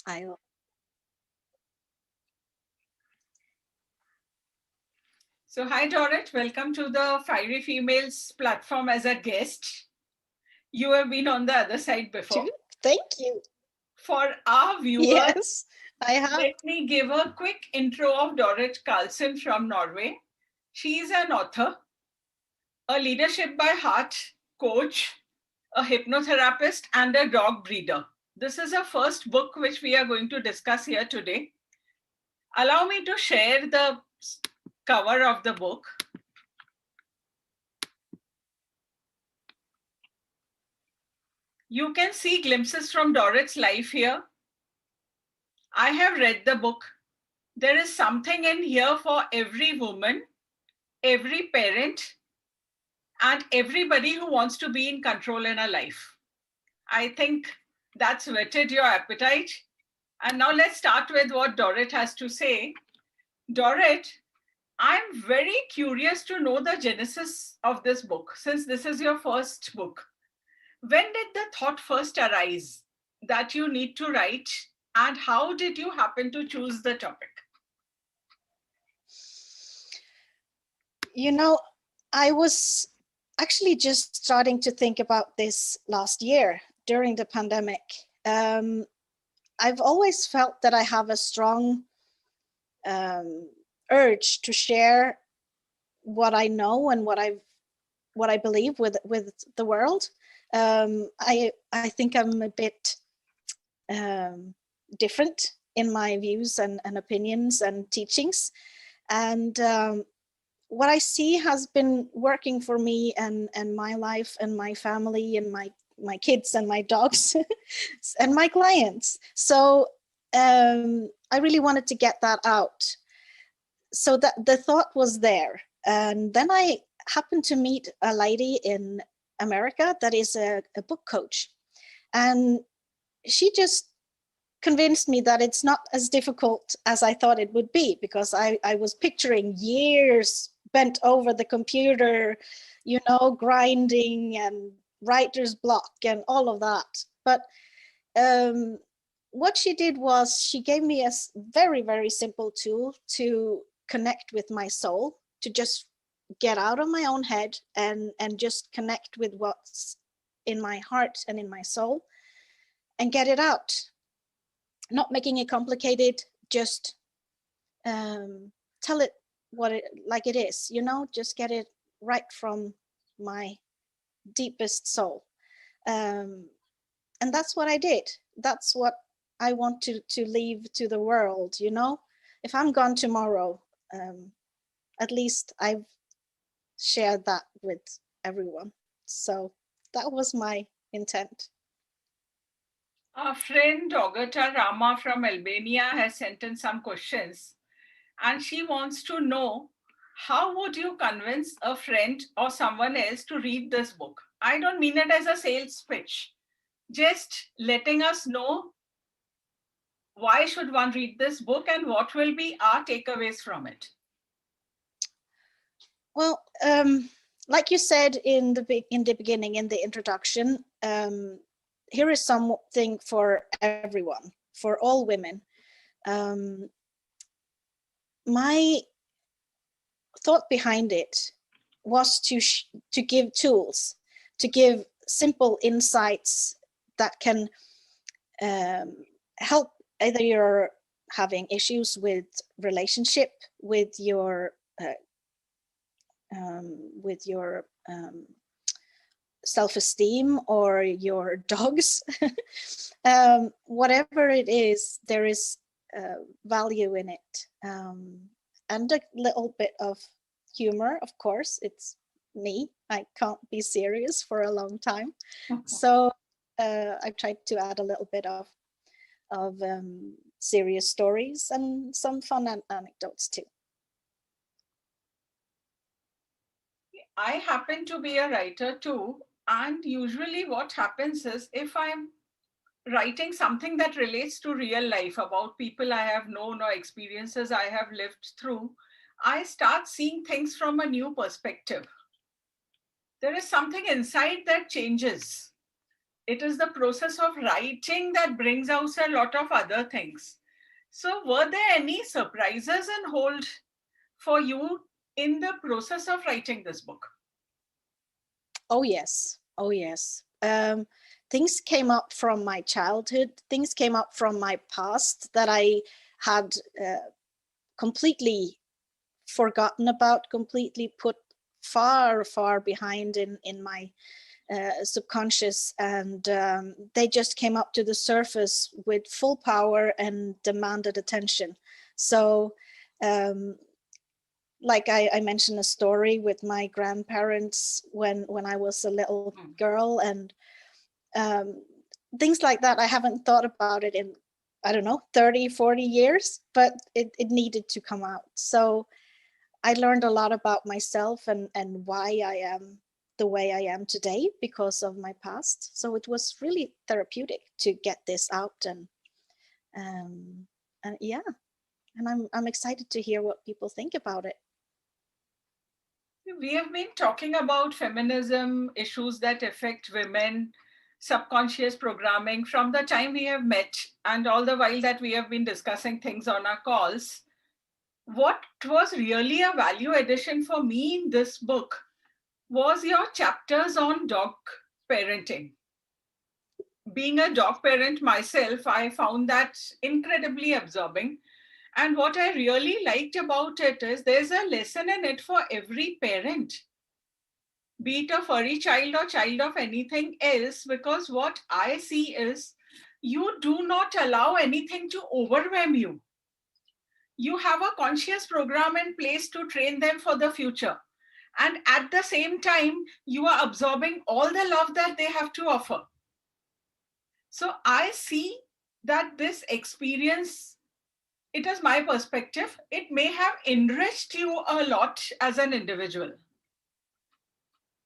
I So hi Dorrit, welcome to the Fiery Females platform as a guest. You have been on the other side too. before. Thank you. For our viewers, Yes, I have. let me give a quick intro of Dorrit Karlsen from Norway. She is an author, a leadership by heart coach, a hypnotherapist, and a dog breeder. This is her first book, which we are going to discuss here today. Allow me to share the cover of the book. You can see glimpses from Dorrit's life here. I have read the book. There is something in here for every woman, every parent, and everybody who wants to be in control in a life. I think that's whetted your appetite. And now let's start with what Dorrit has to say. Dorrit, I'm very curious to know the genesis of this book, since this is your first book. When did the thought first arise that you need to write, and how did you happen to choose the topic? You know, I was actually just starting to think about this last year during the pandemic. Um, I've always felt that I have a strong urge to share what I know and what I believe with the world. I think I'm a bit different in my views and opinions and teachings, and what I see has been working for me and my life and my family and my kids and my dogs and my clients. So I really wanted to get that out. So that the thought was there. And then I happened to meet a lady in America that is a book coach. And she just convinced me that it's not as difficult as I thought it would be, because I was picturing years bent over the computer, grinding and writer's block and all of that. But um, what she did was she gave me a very, very simple tool to connect with my soul, to just get out of my own head and just connect with what's in my heart and in my soul and get it out, not making it complicated, just tell it what it like it is, just get it right from my deepest soul. um, and that's what I did. That's what I want to leave to the world. If I'm gone tomorrow, at least I've shared that with everyone. So that was my intent. Our friend Ogata Rama from Albania has sent in some questions, and she wants to know, how would you convince a friend or someone else to read this book? I don't mean it as a sales pitch, just letting us know why should one read this book and what will be our takeaways from it. Well, like you said in the beginning, in the introduction, here is something for everyone, for all women. Um, my thought behind it was to give tools, to give simple insights that can help. Either you're having issues with relationship uh, with your self-esteem or your dogs. Whatever it is, there is value in it, and a little bit of humor, of course. It's me, I can't be serious for a long time. So I've tried to add a little bit of serious stories and some fun anecdotes too. I happen to be a writer too, and usually what happens is, if I'm writing something that relates to real life about people I have known or experiences I have lived through, I start seeing things from a new perspective. There is something inside that changes. It is the process of writing that brings out a lot of other things. So were there any surprises and hold for you in the process of writing this book? Oh, yes. Oh, yes. Things came up from my childhood. Things came up from my past that I had completely forgotten about, completely put far, far behind in my subconscious, and they just came up to the surface with full power and demanded attention. So like I mentioned a story with my grandparents when I was a little girl, and um, things like that. I haven't thought about it in, I don't know, 30, 40 years, but it needed to come out. So I learned a lot about myself and why I am the way I am today because of my past. So it was really therapeutic to get this out, and yeah, and I'm excited to hear what people think about it. We have been talking about feminism, issues that affect women, subconscious programming from the time we have met, and all the while that we have been discussing things on our calls. What was really a value addition for me in this book was your chapters on dog parenting. Being a dog parent myself, I found that incredibly absorbing. And what I really liked about it is there's a lesson in it for every parent, be it a furry child or child of anything else, because what I see is you do not allow anything to overwhelm you. You have a conscious program in place to train them for the future. And at the same time, you are absorbing all the love that they have to offer. So I see that this experience, it is my perspective, it may have enriched you a lot as an individual.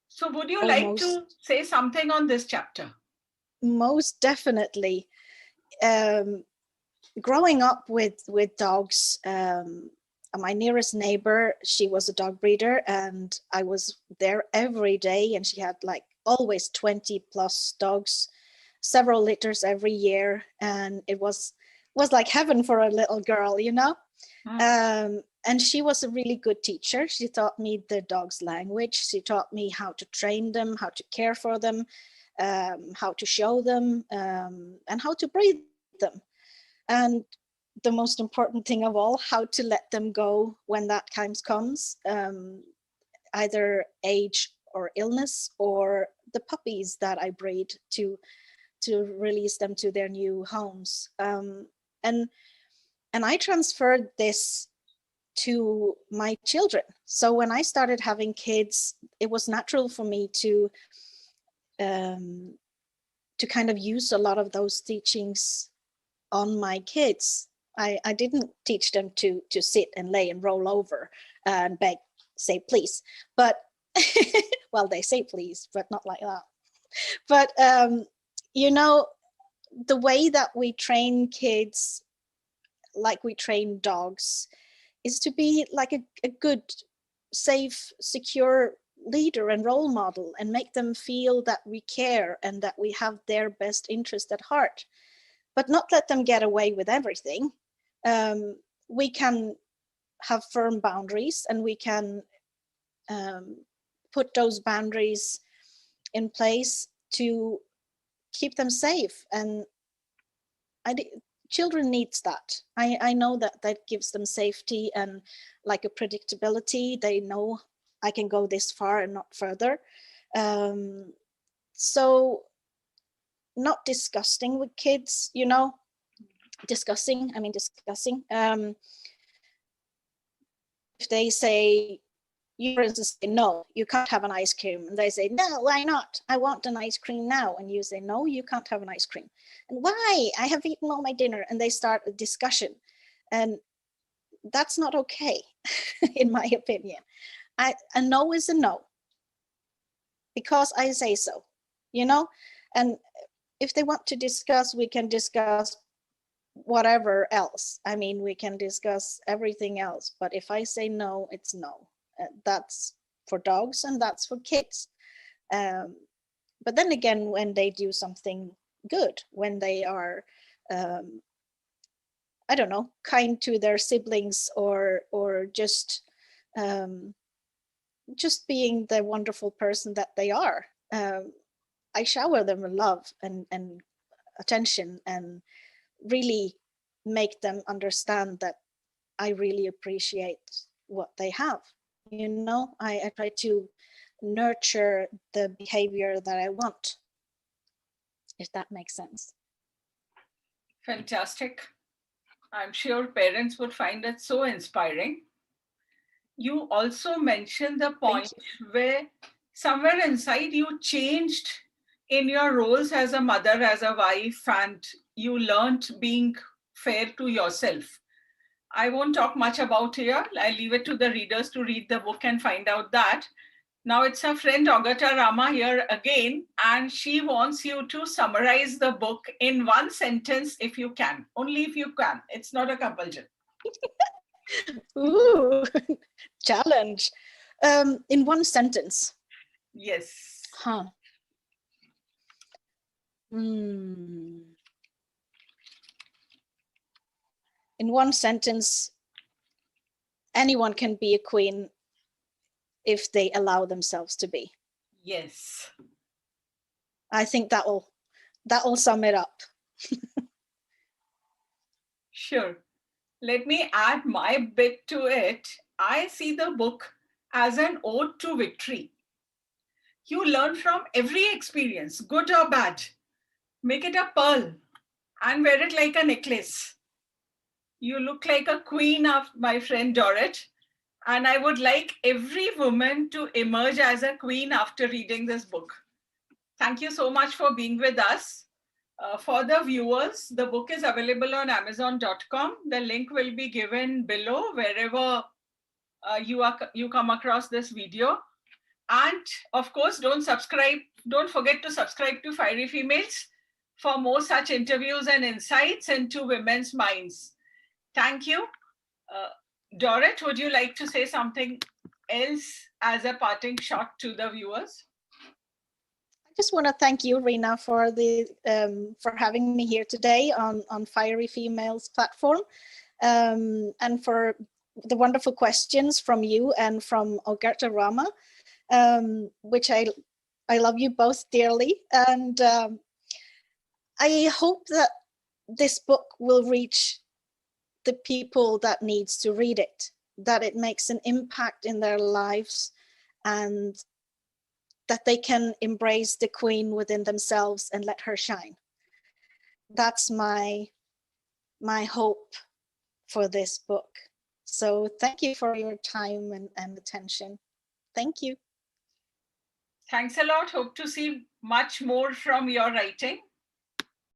So would you like to say something on this chapter? Most definitely. Growing up with dogs, my nearest neighbor, she was a dog breeder, and I was there every day, and she had like always 20 plus dogs, several litters every year, and it was like heaven for a little girl, you know. And she was a really good teacher. She taught me the dog's language. She taught me how to train them, how to care for them, how to show them, and how to breed them. And the most important thing of all, how to let them go when that time comes, either age or illness, or the puppies that I breed to release them to their new homes. And I transferred this to my children. So when I started having kids, it was natural for me to kind of use a lot of those teachings on my kids. I didn't teach them to sit and lay and roll over and beg, say please, but well, they say please, but not like that. But you know, the way that we train kids, like we train dogs, is to be like a good, safe, secure leader and role model, and make them feel that we care and that we have their best interest at heart, but not let them get away with everything. We can have firm boundaries, and we can put those boundaries in place to keep them safe. And children needs that. I know that gives them safety and like a predictability. They know I can go this far and not further. So not disgusting with kids, you know, discussing. If they say, you for instance say, no, you can't have an ice cream, and they say, no, why not? I want an ice cream now. And you say, no, you can't have an ice cream. And why? I have eaten all my dinner. And they start a discussion, and that's not okay. In my opinion, a no is a no because I say so, you know. And if they want to discuss, we can discuss whatever else. I mean, we can discuss everything else, but if I say no, it's no. That's for dogs and that's for kids. But then again, when they do something good, when they are, I don't know, kind to their siblings, or just being the wonderful person that they are, I shower them with love and attention, and really make them understand that I really appreciate what they have. You know, I try to nurture the behavior that I want, if that makes sense. Fantastic. I'm sure parents would find it so inspiring. You also mentioned the point where somewhere inside you changed in your roles as a mother, as a wife, and you learned being fair to yourself. I won't talk much about here. I'll leave it to the readers to read the book and find out that. Now it's our friend Agata Rama here again, and she wants you to summarize the book in one sentence if you can. Only if you can. It's not a compulsion. Ooh, challenge. In one sentence. Yes. Huh. In one sentence, anyone can be a queen if they allow themselves to be. Yes. I think that will sum it up. Sure. Let me add my bit to it. I see the book as an ode to victory. You learn from every experience, good or bad. Make it a pearl and wear it like a necklace. You look like a queen of my friend Dorrit. And I would like every woman to emerge as a queen after reading this book. Thank you so much for being with us. For the viewers, the book is available on Amazon.com. The link will be given below wherever you come across this video. And of course, don't forget to subscribe to Fiery Females for more such interviews and insights into women's minds. Thank you. Dorrit, would you like to say something else as a parting shot to the viewers? I just want to thank you, Rina, for having me here today on Fiery Females platform, and for the wonderful questions from you and from Agartha Rama, which I love you both dearly, and I hope that this book will reach the people that needs to read it, that it makes an impact in their lives, and that they can embrace the queen within themselves and let her shine. That's my hope for this book. So thank you for your time and attention. Thank you. Thanks a lot. Hope to see much more from your writing.